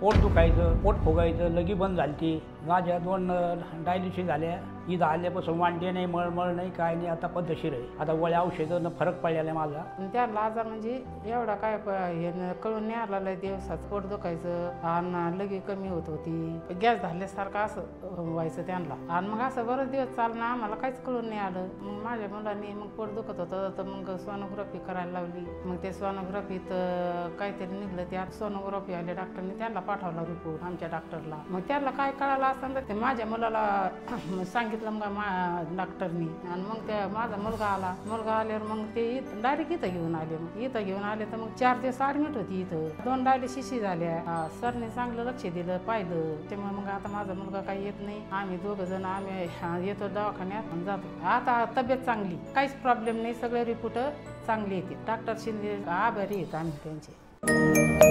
पोट दुखायचं, पोट फुगायचं, लगी बंद झाली ती. माझ्या 2 डायलिसिस झाल्या. इथं आल्यापासून वांटे नाही, मळमळ नाही, काय नाही. आता पद्धतशीर आहे. आता गोळ्या औषधानं फरक पडलेला आहे माझा. त्याला आजार म्हणजे एवढा काय हे कळून नाही आला दिवसात पोट दुखायचं आणि लगे कमी होत होती. गॅस झाल्यासारखं असं व्हायचं त्यांना. आणि मग असं बरेच दिवस चालणं आम्हाला काहीच कळून नाही आलं. मग माझ्या मुलांनी मग पोट दुखत होतं तर मग सोनोग्राफी करायला लावली. मग ते सोनोग्राफीत काहीतरी निघलं. त्या सोनोग्राफी आले डॉक्टरने त्यांना पाठवला रिपोर्ट आमच्या डॉक्टरला. मग त्याला काय कळालं असं तर ते माझ्या मुलाला सांगितलं मग डॉक्टरनी. आणि मग त्या माझा मुलगा आल्यावर मग ते डायरेक्ट इथं घेऊन आले. मग इथं घेऊन आले तर मग 4 दिवस ॲडमिट होती इथं. 2 डायलिसिस झाल्या. सरने चांगलं लक्ष दिलं, पाहिलं. त्यामुळे मग आता माझा मुलगा काही येत नाही. आम्ही 2 जण आम्ही येतो दवाखान्यात आणि जातो. आता तब्येत चांगली, काहीच प्रॉब्लेम नाही. सगळे रिपोर्ट चांगले येते. डॉक्टर शिंदे आभारी आहेत आम्ही त्यांचे.